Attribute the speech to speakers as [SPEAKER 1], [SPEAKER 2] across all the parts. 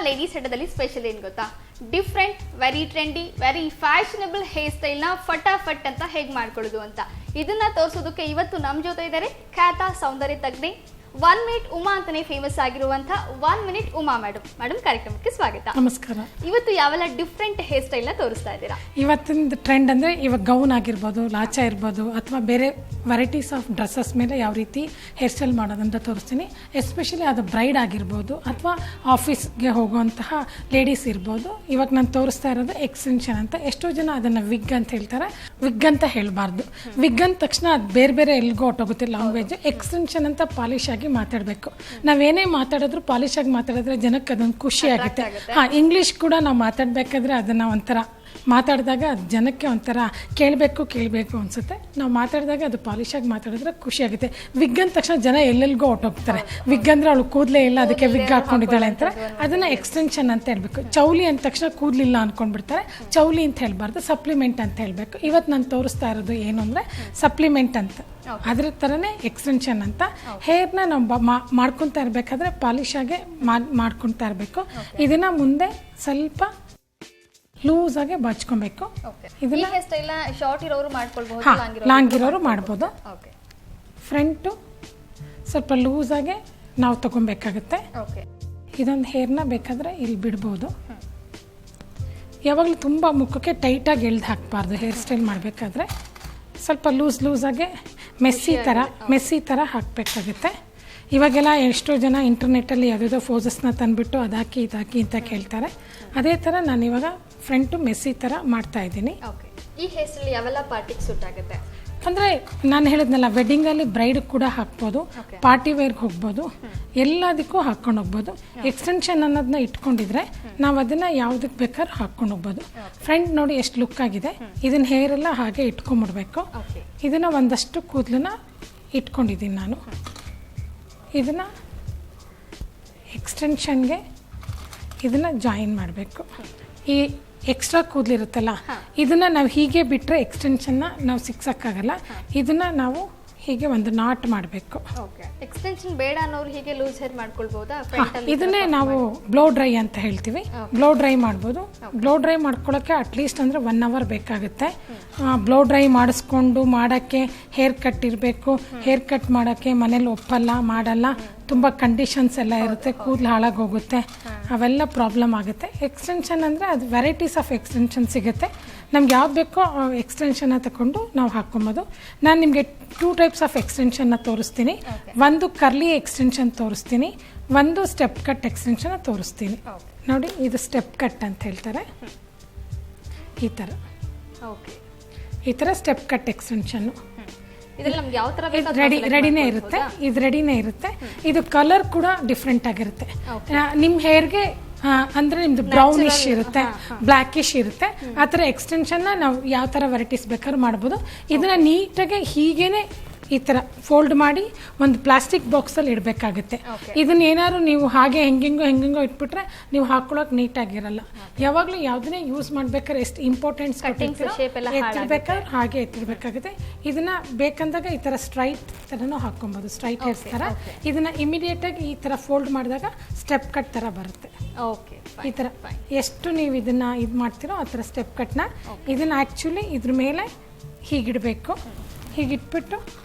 [SPEAKER 1] Ladies ಹೆಡ್ದಲ್ಲಿ special ಏನು ಗೊತ್ತಾ, different, very trendy, very fashionable hair ಸ್ಟೈಲ್ನ ಫಟಾಫಟ್ ಅಂತ ಹೇಗೆ ಮಾಡ್ಕೊಳ್ಳೋದು ಅಂತ ಇದನ್ನ ತೋರಿಸೋದಕ್ಕೆ ಇವತ್ತು ನಮ್ಮ ಜೊತೆ ಇದ್ದಾರೆ ಖ್ಯಾತ ಸೌಂದರ್ಯ ತಜ್ಞೆ 1 ಮಿನಿಟ್ ಉಮಾ ಅಂತಾನೆ ಫೇಮಸ್ ಆಗಿರುವಂತ 1 ಮಿನಿಟ್ ಉಮಾ ಮೇಡಮ್ ಕಾರ್ಯಕ್ರಮಕ್ಕೆ ಸ್ವಾಗತ.
[SPEAKER 2] ನಮಸ್ಕಾರ.
[SPEAKER 1] ಇವತ್ತು ಯಾವೆಲ್ಲ ಡಿಫ್ರೆಂಟ್ ಹೇರ್ ಸ್ಟೈಲ್ ನ ತೋರಿಸ್ತಾ ಇದ್ದೀರಾ?
[SPEAKER 2] ಇವತ್ತಿನ ಟ್ರೆಂಡ್ ಅಂದ್ರೆ ಇವಾಗ ಗೌನ್ ಆಗಿರ್ಬೋದು, ಲಾಚ ಇರ್ಬೋದು, ಅಥವಾ ಬೇರೆ ವೆರೈಟೀಸ್ ಆಫ್ ಡ್ರೆಸ್ಸಸ್ ಮೇಲೆ ಯಾವ ರೀತಿ ಹೇರ್ ಸ್ಟೈಲ್ ಮಾಡೋದಂತ ತೋರಿಸ್ತೀನಿ. ಎಸ್ಪೆಷಲಿ ಅದು ಬ್ರೈಡ್ ಆಗಿರ್ಬೋದು ಅಥವಾ ಆಫೀಸ್ಗೆ ಹೋಗುವಂತಹ ಲೇಡೀಸ್ ಇರ್ಬೋದು. ಇವಾಗ ನಾನು ತೋರಿಸ್ತಾ ಇರೋದು ಎಕ್ಸ್ಟೆನ್ಷನ್ ಅಂತ. ಎಷ್ಟೋ ಜನ ಅದನ್ನ ವಿಗ್ ಅಂತ ಹೇಳ್ತಾರೆ. ವಿಗ್ ಅಂತ ಹೇಳಬಾರ್ದು. ವಿಗ್ ಅಂದ ತಕ್ಷಣ ಅದು ಬೇರೆ ಬೇರೆ ಎಲ್ಗೋ ಹೊಟ್ಟೋಗುತ್ತೆ ಲ್ಯಾಂಗ್ವೇಜ್. ಎಕ್ಸ್ಟೆನ್ಷನ್ ಅಂತ ಪಾಲಿಶ್ ಆಗಿ ಮಾತಾಡಬೇಕು. ನಾವೇನೇ ಮಾತಾಡಿದ್ರು ಪಾಲಿಶ್ ಆಗಿ ಮಾತಾಡಿದ್ರೆ ಜನಕ್ಕೆ ಅದೊಂದು ಖುಷಿ ಆಗುತ್ತೆ. ಇಂಗ್ಲಿಷ್ ಕೂಡ ನಾವು ಮಾತಾಡ್ಬೇಕಾದ್ರೆ ಅದನ್ನ ಒಂಥರ ಮಾತಾಡಿದಾಗ ಅದು ಜನಕ್ಕೆ ಒಂಥರ ಕೇಳಬೇಕು ಅನ್ಸುತ್ತೆ. ನಾವು ಮಾತಾಡಿದಾಗ ಅದು ಪಾಲಿಶ್ ಆಗಿ ಮಾತಾಡಿದ್ರೆ ಖುಷಿ ಆಗುತ್ತೆ. ವಿಗ್ ಅಂದ ತಕ್ಷಣ ಜನ ಎಲ್ಲೆಲ್ಗೋ ಹೊಟ್ಟೋಗ್ತಾರೆ. ವಿಗ್ ಅಂದ್ರೆ ಅವಳು ಕೂದಲೇ ಇಲ್ಲ, ಅದಕ್ಕೆ ವಿಗ್ ಹಾಕೊಂಡಿದ್ದಾಳೆ ಅಂತಾರೆ. ಅದನ್ನ ಎಕ್ಸ್ಟೆನ್ಷನ್ ಅಂತ ಹೇಳ್ಬೇಕು. ಚೌಲಿ ಅಂದ ತಕ್ಷಣ ಕೂದಲಿಲ್ಲ ಅನ್ಕೊಂಡ್ಬಿಡ್ತಾರೆ. ಚೌಲಿ ಅಂತ ಹೇಳ್ಬಾರ್ದು, ಸಪ್ಲಿಮೆಂಟ್ ಅಂತ ಹೇಳ್ಬೇಕು. ಇವತ್ತು ನಾನು ತೋರಿಸ್ತಾ ಇರೋದು ಏನು ಅಂದ್ರೆ ಸಪ್ಲಿಮೆಂಟ್ ಅಂತ. ಅದ್ರ ಥರನೇ ಎಕ್ಸ್ಟೆನ್ಷನ್ ಅಂತ. ಹೇರ್ನ ನಾವು ಮಾಡ್ಕೊತಾ ಇರಬೇಕಾದ್ರೆ ಪಾಲಿಶ್ ಆಗಿ ಮಾಡ್ಕೊತಾ ಇರಬೇಕು. ಇದನ್ನ ಮುಂದೆ ಸ್ವಲ್ಪ ಲೂಸ್ ಆಗಿ ಬಾಚ್ಕೊಬೇಕು. ಇದನ್ನ
[SPEAKER 1] ಶಾರ್ಟ್ ಇರೋರು ಮಾಡ್ಕೊಳ್ಬಹುದು,
[SPEAKER 2] ಲಾಂಗ್ ಇರೋರು ಮಾಡ್ಬೋದು. ಫ್ರಂಟು ಸ್ವಲ್ಪ ಲೂಸ್ ಆಗಿ ನಾವು ತಗೊಬೇಕಾಗುತ್ತೆ. ಇದೊಂದು ಹೇರ್ನ ಬೇಕಾದ್ರೆ ಇಲ್ಲಿ ಬಿಡ್ಬೋದು. ಯಾವಾಗಲೂ ತುಂಬ ಮುಖಕ್ಕೆ ಟೈಟಾಗಿ ಎಳ್ದು ಹಾಕಬಾರ್ದು. ಹೇರ್ ಸ್ಟೈಲ್ ಮಾಡಬೇಕಾದ್ರೆ ಸ್ವಲ್ಪ ಲೂಸ್ ಆಗಿ ಮೆಸ್ಸಿ ಥರ ಹಾಕಬೇಕಾಗುತ್ತೆ. ಇವಾಗೆಲ್ಲ ಎಷ್ಟೋ ಜನ ಇಂಟರ್ನೆಟ್ಟಲ್ಲಿ ಯಾವುದೋ ಫೋಸಸ್ನ ತಂದುಬಿಟ್ಟು ಅದಾಕಿ ಇದಾಕಿ ಅಂತ ಕೇಳ್ತಾರೆ. ಅದೇ ಥರ ನಾನು ಇವಾಗ ಫ್ರಂಟು ಮೆಸ್ಸಿ ಥರ ಮಾಡ್ತಾ ಇದ್ದೀನಿ.
[SPEAKER 1] ಈ ಹೇರ್ ಸ್ಟೈಲ್ ಯಾವೆಲ್ಲ ಪಾರ್ಟಿಗೆ ಸೂಟ್ ಆಗುತ್ತೆ
[SPEAKER 2] ಅಂದರೆ ನಾನು ಹೇಳಿದ್ನಲ್ಲ, ವೆಡ್ಡಿಂಗಲ್ಲಿ ಬ್ರೈಡ್ ಕೂಡ ಹಾಕ್ಬೋದು, ಪಾರ್ಟಿ ವೇರ್ಗೆ ಹೋಗ್ಬೋದು, ಎಲ್ಲದಕ್ಕೂ ಹಾಕ್ಕೊಂಡು ಹೋಗ್ಬೋದು. ಎಕ್ಸ್ಟೆನ್ಷನ್ ಅನ್ನೋದನ್ನ ಇಟ್ಕೊಂಡಿದ್ರೆ ನಾವು ಅದನ್ನು ಯಾವುದಕ್ಕೆ ಬೇಕಾದ್ರೂ ಹಾಕ್ಕೊಂಡು ಹೋಗ್ಬೋದು. ಫ್ರಂಟ್ ನೋಡಿ ಎಷ್ಟು ಲುಕ್ ಆಗಿದೆ. ಇದನ್ನ ಹೇರ್ ಎಲ್ಲ ಹಾಗೆ ಇಟ್ಕೊಂಡ್ಬಿಡ್ಬೇಕು. ಇದನ್ನು ಒಂದಷ್ಟು ಕೂದಲನ್ನ ಇಟ್ಕೊಂಡಿದ್ದೀನಿ ನಾನು. ಇದನ್ನು ಎಕ್ಸ್ಟೆನ್ಷನ್ಗೆ ಇದನ್ನು ಜಾಯಿನ್ ಮಾಡಬೇಕು. ಈ ಎಕ್ಸ್ಟ್ರಾ ಕೂದಲಿರುತ್ತಲ್ಲ, ಇದನ್ನು ನಾವು ಹೀಗೆ ಬಿಟ್ಟರೆ ಎಕ್ಸ್ಟೆನ್ಷನ್ನ ನಾವು ಸಿಕ್ಸಕ್ಕಾಗಲ್ಲ. ಇದನ್ನು ನಾವು ಹೀಗೆ ಒಂದು ನಾಟ್ ಮಾಡಬೇಕು.
[SPEAKER 1] ಎಕ್ಸ್ಟೆನ್ಷನ್ ಬೇಡ ಅನ್ನೋರು ಹೀಗೆ ಲೂಸ್ ಹೇರ್ ಮಾಡ್ಕೊಳ್ಬಹುದಾ?
[SPEAKER 2] ಇದನ್ನೇ ನಾವು ಬ್ಲೋ ಡ್ರೈ ಅಂತ ಹೇಳ್ತೀವಿ. ಬ್ಲೋ ಡ್ರೈ ಮಾಡ್ಬೋದು. ಬ್ಲೋ ಡ್ರೈ ಮಾಡ್ಕೊಳ್ಳೋಕ್ಕೆ ಅಟ್ಲೀಸ್ಟ್ ಅಂದರೆ 1 ಅವರ್ ಬೇಕಾಗುತ್ತೆ. ಬ್ಲೋ ಡ್ರೈ ಮಾಡಿಸ್ಕೊಂಡು ಮಾಡೋಕ್ಕೆ ಹೇರ್ ಕಟ್ ಇರಬೇಕು. ಹೇರ್ ಕಟ್ ಮಾಡೋಕ್ಕೆ ಮನೇಲಿ ಒಪ್ಪಲ್ಲ, ಮಾಡಲ್ಲ. ತುಂಬ ಕಂಡೀಷನ್ಸ್ ಎಲ್ಲ ಇರುತ್ತೆ. ಕೂದಲು ಹಾಳಾಗೋಗುತ್ತೆ, ಅವೆಲ್ಲ ಪ್ರಾಬ್ಲಮ್ ಆಗುತ್ತೆ. ಎಕ್ಸ್ಟೆನ್ಷನ್ ಅಂದರೆ ಅದು ವೆರೈಟೀಸ್ ಆಫ್ ಎಕ್ಸ್ಟೆನ್ಷನ್ ಸಿಗುತ್ತೆ. ನಮ್ಗೆ ಯಾವ್ದು ಬೇಕೋ ಎಕ್ಸ್ಟೆನ್ಷನ್ನ ತಗೊಂಡು ನಾವು ಹಾಕ್ಕೊಬೋದು. ನಾನು ನಿಮಗೆ 2 ಟೈಪ್ಸ್ ಆಫ್ ಎಕ್ಸ್ಟೆನ್ಷನ್ನ ತೋರಿಸ್ತೀನಿ. ಒಂದು ಕರ್ಲಿ ಎಕ್ಸ್ಟೆನ್ಷನ್ ತೋರಿಸ್ತೀನಿ, ಒಂದು ಸ್ಟೆಪ್ ಕಟ್ ಎಕ್ಸ್ಟೆನ್ಷನ್ ತೋರಿಸ್ತೀನಿ. ನೋಡಿ, ಇದು ಸ್ಟೆಪ್ ಕಟ್ ಅಂತ ಹೇಳ್ತಾರೆ. ಈ ಥರ ಸ್ಟೆಪ್ ಕಟ್ ಎಕ್ಸ್ಟೆನ್ಷನ್ನು ರೆಡಿನೇ ಇರುತ್ತೆ. ಇದು ಕಲರ್ ಕೂಡ ಡಿಫ್ರೆಂಟ್ ಆಗಿರುತ್ತೆ. ನಿಮ್ಮ ಹೇರ್ಗೆ ಅಂದ್ರೆ ನಿಮ್ದು ಬ್ರೌನಿಶ್ ಇರುತ್ತೆ, ಬ್ಲ್ಯಾಕಿಶ್ ಇರುತ್ತೆ. ಆ ಥರ ಎಕ್ಸ್ಟೆನ್ಷನ್ನ ನಾವು ಯಾವ ಥರ ವೆರೈಟೀಸ್ ಬೇಕಾದ್ರೂ ಮಾಡ್ಬೋದು. ಇದನ್ನ ನೀಟಾಗಿ ಹೀಗೇನೆ ಈ ಥರ ಫೋಲ್ಡ್ ಮಾಡಿ ಒಂದು ಪ್ಲಾಸ್ಟಿಕ್ ಬಾಕ್ಸಲ್ಲಿ ಇಡಬೇಕಾಗುತ್ತೆ. ಇದನ್ನ ಏನಾದ್ರು ನೀವು ಹಾಗೆ ಹೆಂಗೆಂಗೋ ಇಟ್ಬಿಟ್ರೆ ನೀವು ಹಾಕೊಳ್ಳೋಕೆ ನೀಟಾಗಿರಲ್ಲ. ಯಾವಾಗಲೂ ಯಾವುದನ್ನೇ ಯೂಸ್ ಮಾಡ್ಬೇಕಾದ್ರೆ ಎಷ್ಟು ಇಂಪಾರ್ಟೆನ್ಸ್ ಎತ್ತಿಡ್ಬೇಕಾದ್ರೆ ಹಾಗೆ ಎತ್ತಿಡ್ಬೇಕಾಗುತ್ತೆ. ಇದನ್ನ ಬೇಕಂದಾಗ ಈ ಥರ ಸ್ಟ್ರೈಟ್ ಥರನೂ ಹಾಕ್ಕೊಬೋದು, ಸ್ಟ್ರೈಟ್ ಹೇರ್ಸ್ ಥರ. ಇದನ್ನ ಇಮಿಡಿಯೇಟಾಗಿ ಈ ಥರ ಫೋಲ್ಡ್ ಮಾಡಿದಾಗ ಸ್ಟೆಪ್ ಕಟ್ ಥರ ಬರುತ್ತೆ. ಈ ಥರ ಎಷ್ಟು ನೀವು ಇದನ್ನ ಇದು ಮಾಡ್ತೀರೋ ಆ ಥರ ಸ್ಟೆಪ್ ಕಟ್ನ ಇದನ್ನ ಆ್ಯಕ್ಚುಲಿ ಇದ್ರ ಮೇಲೆ ಹೀಗಿಡಬೇಕು. ಹೀಗಿಟ್ಬಿಟ್ಟು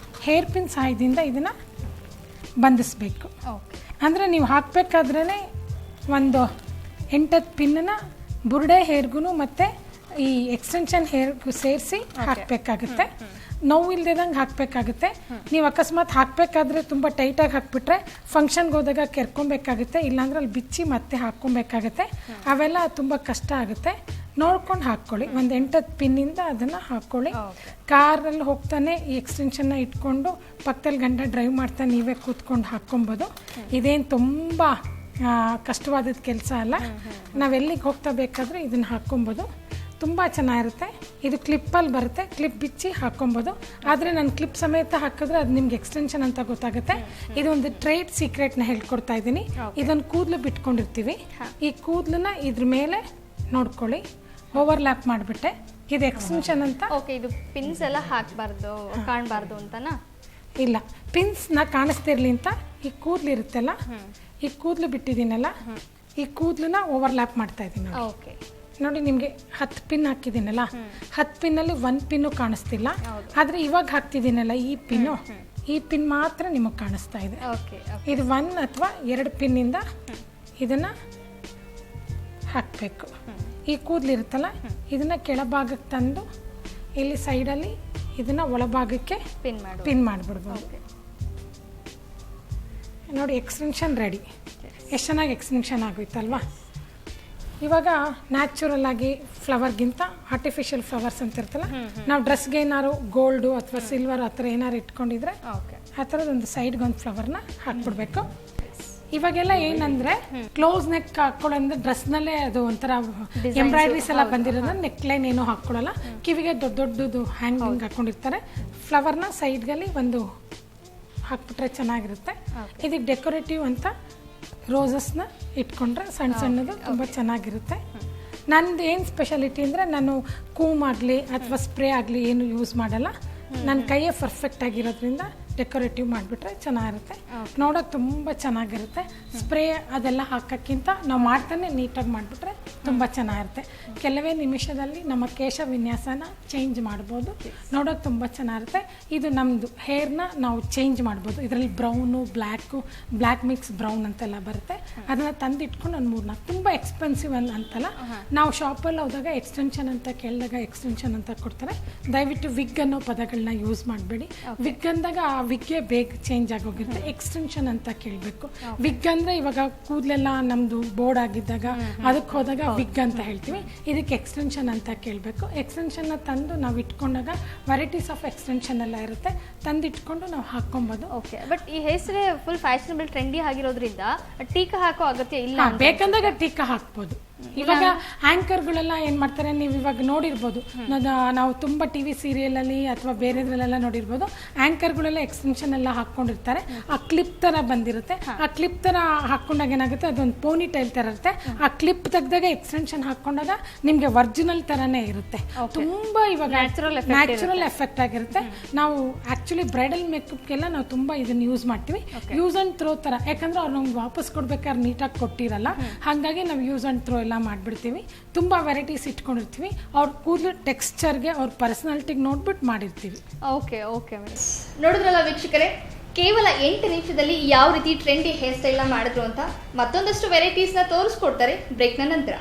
[SPEAKER 2] ಹೇರ್ ಪಿನ್ ಸಹಾಯದಿಂದ ಇದನ್ನು ಬಂಧಿಸಬೇಕು. ಅಂದರೆ ನೀವು ಹಾಕಬೇಕಾದ್ರೇ ಒಂದು 8-10 ಪಿನ್ನನ್ನು ಬುರುಡೆ ಹೇರ್ಗೂ ಮತ್ತು ಈ ಎಕ್ಸ್ಟೆನ್ಷನ್ ಹೇರ್ಗೂ ಸೇರಿಸಿ ಹಾಕಬೇಕಾಗುತ್ತೆ. ನೋವು ಇಲ್ದಿದಂಗೆ ಹಾಕಬೇಕಾಗುತ್ತೆ. ನೀವು ಅಕಸ್ಮಾತ್ ಹಾಕಬೇಕಾದ್ರೆ ತುಂಬ ಟೈಟಾಗಿ ಹಾಕ್ಬಿಟ್ರೆ ಫಂಕ್ಷನ್ಗೆ ಹೋದಾಗ ಕೆರ್ಕೊಬೇಕಾಗುತ್ತೆ, ಇಲ್ಲಾಂದ್ರೆ ಅಲ್ಲಿ ಬಿಚ್ಚಿ ಮತ್ತೆ ಹಾಕ್ಕೊಬೇಕಾಗುತ್ತೆ. ಅವೆಲ್ಲ ತುಂಬ ಕಷ್ಟ ಆಗುತ್ತೆ. ನೋಡ್ಕೊಂಡು ಹಾಕ್ಕೊಳ್ಳಿ. ಒಂದು 8-10 ಪಿನ್ನಿಂದ ಅದನ್ನು ಹಾಕ್ಕೊಳ್ಳಿ. ಕಾರಲ್ಲಿ ಹೋಗ್ತಾನೆ ಈ ಎಕ್ಸ್ಟೆನ್ಷನ್ನ ಇಟ್ಕೊಂಡು ಪಕ್ಕದಲ್ಲಿ ಗಂಡ ಡ್ರೈವ್ ಮಾಡ್ತಾ ನೀವೇ ಕೂತ್ಕೊಂಡು ಹಾಕ್ಕೊಬೋದು. ಇದೇನು ತುಂಬ ಕಷ್ಟವಾದ ಕೆಲಸ ಅಲ್ಲ. ನಾವೆಲ್ಲಿಗೆ ಹೋಗ್ತಾ ಬೇಕಾದರೆ ಇದನ್ನು ಹಾಕ್ಕೊಬೋದು. ತುಂಬ ಚೆನ್ನಾಗಿರುತ್ತೆ. ಇದು ಕ್ಲಿಪ್ಪಲ್ಲಿ ಬರುತ್ತೆ, ಕ್ಲಿಪ್ ಬಿಚ್ಚಿ ಹಾಕ್ಕೊಬೋದು. ಆದರೆ ನಾನು ಕ್ಲಿಪ್ ಸಮೇತ ಹಾಕಿದ್ರೆ ಅದು ನಿಮ್ಗೆ ಎಕ್ಸ್ಟೆನ್ಷನ್ ಅಂತ ಗೊತ್ತಾಗುತ್ತೆ. ಇದೊಂದು ಟ್ರೇಡ್ ಸೀಕ್ರೆಟ್ನ ಹೇಳ್ಕೊಡ್ತಾ ಇದ್ದೀನಿ. ಇದೊಂದು ಕೂದಲು ಬಿಟ್ಕೊಂಡಿರ್ತೀವಿ. ಈ ಕೂದಲನ್ನ ಇದ್ರ ಮೇಲೆ ನೋಡ್ಕೊಳ್ಳಿ, ಓವರ್ಲ್ಯಾಪ್ ಮಾಡಿಬಿಟ್ಟೆ. ಇದು ಎಕ್ಸ್ಟೆನ್ಷನ್ ಅಂತ.
[SPEAKER 1] ಇದು ಪಿನ್ಸ್ ಎಲ್ಲ ಹಾಕಬಾರ್ದು, ಕಾಣಬಾರ್ದು ಅಂತನಾ?
[SPEAKER 2] ಇಲ್ಲ, ಪಿನ್ಸ್ನ ಕಾಣಿಸ್ತಿರ್ಲಿ ಅಂತ ಈ ಕೂದಲು ಇರುತ್ತಲ್ಲ, ಈ ಕೂದಲು ಬಿಟ್ಟಿದ್ದೀನಲ್ಲ ಈ ಕೂದಲನ್ನ ಓವರ್ಲ್ಯಾಪ್ ಮಾಡ್ತಾ ಇದ್ದೀನಿ ನೋಡಿ.
[SPEAKER 1] ಓಕೆ,
[SPEAKER 2] ನೋಡಿ ನಿಮಗೆ 10 ಪಿನ್ ಹಾಕಿದ್ದೀನಲ್ಲ, 10 ಪಿನ್ನಲ್ಲಿ 1 ಪಿನ್ನು ಕಾಣಿಸ್ತಿಲ್ಲ, ಆದರೆ ಇವಾಗ ಹಾಕ್ತಿದ್ದೀನಲ್ಲ ಈ ಪಿನ್ ಮಾತ್ರ ನಿಮಗೆ ಕಾಣಿಸ್ತಾ ಇದೆ. ಇದು 1 ಅಥವಾ 2 ಪಿನ್ನಿಂದ ಇದನ್ನ ಹಾಕಬೇಕು. ಈ ಕೂದಲಿರುತ್ತಲ್ಲ ಇದನ್ನ ಕೆಳಭಾಗಕ್ಕೆ ತಂದು ಇಲ್ಲಿ ಸೈಡಲ್ಲಿ ಇದನ್ನ ಒಳಭಾಗಕ್ಕೆ ಪಿನ್ ಮಾಡಿಬಿಡ್ಬೋದು. ನೋಡಿ ಎಕ್ಸ್ಟೆನ್ಷನ್ ರೆಡಿ. ಎಷ್ಟು ಚೆನ್ನಾಗಿ ಎಕ್ಸ್ಟೆನ್ಷನ್ ಆಗೋಯ್ತಲ್ವಾ. ಇವಾಗ ನ್ಯಾಚುರಲ್ ಆಗಿ ಫ್ಲವರ್ಗಿಂತ ಆರ್ಟಿಫಿಷಿಯಲ್ ಫ್ಲವರ್ಸ್ ಅಂತ ಇರ್ತಲ್ಲ, ನಾವು ಡ್ರೆಸ್ಗೆ ಏನಾದ್ರು ಗೋಲ್ಡು ಅಥವಾ ಸಿಲ್ವರ್ ಆ ಥರ ಏನಾದ್ರು ಇಟ್ಕೊಂಡಿದ್ರೆ ಆ ಥರದೊಂದು ಸೈಡ್ಗೆ ಒಂದು ಫ್ಲವರ್ನ ಹಾಕ್ಬಿಡ್ಬೇಕು. ಇವಾಗೆಲ್ಲ ಏನಂದ್ರೆ ಕ್ಲೋಸ್ ನೆಕ್ ಹಾಕೊಳ್ಳೋದ್ರೆ ಡ್ರೆಸ್ನಲ್ಲೇ ಅದು ಒಂಥರ ಎಂಬ್ರಾಯ್ಡ್ರೀಸ್ ಎಲ್ಲ ಬಂದಿರೋದ್ರೆ ನೆಕ್ ಲೈನ್ ಏನೂ ಹಾಕ್ಕೊಳ್ಳಲ್ಲ, ಕಿವಿಗೆ ದೊಡ್ಡದು ಹ್ಯಾಂಗಿಂಗ್ ಹಾಕೊಂಡಿರ್ತಾರೆ. ಫ್ಲವರ್ನ ಸೈಡ್ಗಲ್ಲಿ ಒಂದು ಹಾಕ್ಬಿಟ್ರೆ ಚೆನ್ನಾಗಿರುತ್ತೆ. ಇದಕ್ಕೆ ಡೆಕೋರೇಟಿವ್ ಅಂತ ರೋಸಸ್ನ ಇಟ್ಕೊಂಡ್ರೆ ಸಣ್ಣದು ತುಂಬ ಚೆನ್ನಾಗಿರುತ್ತೆ. ನಂದು ಏನು ಸ್ಪೆಷಾಲಿಟಿ ಅಂದರೆ ನಾನು ಕೂಮ್ ಆಗಲಿ ಅಥವಾ ಸ್ಪ್ರೇ ಆಗಲಿ ಏನು ಯೂಸ್ ಮಾಡಲ್ಲ. ನನ್ನ ಕೈಯೇ ಪರ್ಫೆಕ್ಟ್ ಆಗಿರೋದ್ರಿಂದ ಡೆಕೋರೇಟಿವ್ ಮಾಡಿಬಿಟ್ರೆ ಚೆನ್ನಾಗಿರುತ್ತೆ, ನೋಡೋಕೆ ತುಂಬ ಚೆನ್ನಾಗಿರುತ್ತೆ. ಸ್ಪ್ರೇ ಅದೆಲ್ಲ ಹಾಕೋಕ್ಕಿಂತ ನಾವು ಮಾಡ್ತಾನೆ ನೀಟಾಗಿ ಮಾಡಿಬಿಟ್ರೆ ತುಂಬ ಚೆನ್ನಾಗಿರುತ್ತೆ. ಕೆಲವೇ ನಿಮಿಷದಲ್ಲಿ ನಮ್ಮ ಕೇಶ ವಿನ್ಯಾಸನ ಚೇಂಜ್ ಮಾಡ್ಬೋದು, ನೋಡೋಕೆ ತುಂಬ ಚೆನ್ನಾಗಿರುತ್ತೆ. ಇದು ನಮ್ಮದು ಹೇರ್ನ ನಾವು ಚೇಂಜ್ ಮಾಡ್ಬೋದು. ಇದರಲ್ಲಿ ಬ್ರೌನು ಬ್ಲ್ಯಾಕ್ ಮಿಕ್ಸ್ ಬ್ರೌನ್ ಅಂತೆಲ್ಲ ಬರುತ್ತೆ. ಅದನ್ನು ತಂದಿಟ್ಕೊಂಡು ಒಂದು 3-4 ತುಂಬ ಎಕ್ಸ್ಪೆನ್ಸಿವ್ ಅಂತಲ್ಲ. ನಾವು ಶಾಪಲ್ಲಿ ಹೋದಾಗ ಎಕ್ಸ್ಟೆನ್ಷನ್ ಅಂತ ಕೇಳಿದಾಗ ಎಕ್ಸ್ಟೆನ್ಷನ್ ಅಂತ ಕೊಡ್ತಾರೆ. ದಯವಿಟ್ಟು ವಿಗ್ ಅನ್ನೋ ಪದಗಳನ್ನ ಯೂಸ್ ಮಾಡಬೇಡಿ. ವಿಗ್ ಅಂದಾಗ ಆ ವಿಗ್ಗೆ ಬೇಗ ಚೇಂಜ್ ಆಗೋಗಿರುತ್ತೆ. ಎಕ್ಸ್ಟೆನ್ಷನ್ ಅಂತ ಕೇಳಬೇಕು. ವಿಗ್ ಅಂದರೆ ಇವಾಗ ಕೂದಲೆಲ್ಲ ನಮ್ಮದು ಬೋರ್ಡ್ ಆಗಿದ್ದಾಗ ಅದಕ್ಕೆ ಹೋದಾಗ ವಿಗ್ ಅಂತ ಹೇಳ್ತೀವಿ, ಇದಕ್ಕೆ ಎಕ್ಸ್ಟೆನ್ಷನ್ ಅಂತ ಕೇಳಬೇಕು. ಎಕ್ಸ್ಟೆನ್ಷನ್ನ ತಂದು ನಾವು ಇಟ್ಕೊಂಡಾಗ ವೆರೈಟೀಸ್ ಆಫ್ ಎಕ್ಸ್ಟೆನ್ಷನ್ ಎಲ್ಲ ಇರುತ್ತೆ, ತಂದಿಟ್ಕೊಂಡು ನಾವು ಹಾಕ್ಕೊಬೋದು.
[SPEAKER 1] ಓಕೆ, ಬಟ್ ಈ ಹೆಸರೇ ಫುಲ್ ಫ್ಯಾಷನಬಲ್ ಟ್ರೆಂಡಿ ಆಗಿರೋದ್ರಿಂದ ಟೀಕಾ ಹಾಕೋ ಅಗತ್ಯ ಇಲ್ಲ.
[SPEAKER 2] ಬೇಕಂದಾಗ ಟೀಕಾ ಹಾಕ್ಬೋದು. ಇವಾಗ ಆಂಕರ್ಗಳೆಲ್ಲ ಏನ್ ಮಾಡ್ತಾರೆ, ನೀವು ಇವಾಗ ನೋಡಿರ್ಬೋದು, ನಾವು ತುಂಬಾ ಟಿವಿ ಸೀರಿಯಲ್ ಅಲ್ಲಿ ಅಥವಾ ಬೇರೆದ್ರಲ್ಲೆಲ್ಲ ನೋಡಿರ್ಬೋದು, ಆಂಕರ್ಗಳೆಲ್ಲ ಎಕ್ಸ್ಟೆನ್ಷನ್ ಎಲ್ಲ ಹಾಕೊಂಡಿರ್ತಾರೆ. ಆ ಕ್ಲಿಪ್ ತರ ಬಂದಿರುತ್ತೆ. ಆ ಕ್ಲಿಪ್ ತರ ಹಾಕೊಂಡಾಗ ಏನಾಗುತ್ತೆ, ಅದೊಂದು ಪೋನಿ ಟೈಲ್ ತರ ಇರುತ್ತೆ. ಆ ಕ್ಲಿಪ್ ತೆಗ್ದಾಗ ಎಕ್ಸ್ಟೆನ್ಷನ್ ಹಾಕೊಂಡಾಗ ನಿಮ್ಗೆ ಒರಿಜಿನಲ್ ತರಾನೇ ಇರುತ್ತೆ. ತುಂಬಾ ಇವಾಗ ನ್ಯಾಚುರಲ್ ಎಫೆಕ್ಟ್ ಆಗಿರುತ್ತೆ. ನಾವು ಆಕ್ಚುಲಿ ಬ್ರೈಡಲ್ ಮೇಕಪ್ಗೆಲ್ಲ ನಾವು ತುಂಬಾ ಇದನ್ನ ಯೂಸ್ ಮಾಡ್ತೀವಿ. ಯೂಸ್ ಅಂಡ್ ಥ್ರೋ ತರ, ಯಾಕಂದ್ರೆ ಅವ್ರು ನಮ್ಗೆ ವಾಪಸ್ ಕೊಡ್ಬೇಕಾದ್ರೆ ನೀಟಾಗಿ ಕೊಟ್ಟಿರಲ್ಲ. ಹಾಗಾಗಿ ನಾವು ಯೂಸ್ ಅಂಡ್ ಥ್ರೋ ಎಲ್ಲ ಮಾಡ್ಬಿಡ್ತೀವಿ. ತುಂಬಾ ವೆರೈಟೀಸ್ ಇಟ್ಕೊಂಡಿರ್ತೀವಿ. ಅವ್ರ ಕೂದಲು ಟೆಕ್ಸ್ಚರ್ಗೆ ಅವ್ರ ಪರ್ಸನಾಲಿಟಿಗೆ ನೋಡ್ಬಿಟ್ಟು ಮಾಡಿರ್ತೀವಿ.
[SPEAKER 1] ಓಕೆ ಓಕೆ ಮೇಡಮ್, ನೋಡಿದ್ರಲ್ಲ ವೀಕ್ಷಕರೇ, ಕೇವಲ 8 ನಿಮಿಷದಲ್ಲಿ ಯಾವ ರೀತಿ ಟ್ರೆಂಡಿ ಹೇರ್ ಸ್ಟೈಲ್ನ ಮಾಡಿದ್ರು ಅಂತ. ಮತ್ತೊಂದಷ್ಟು ವೆರೈಟೀಸ್ನ ತೋರಿಸ್ಕೊಡ್ತಾರೆ ಬ್ರೇಕ್ನ ನಂತರ.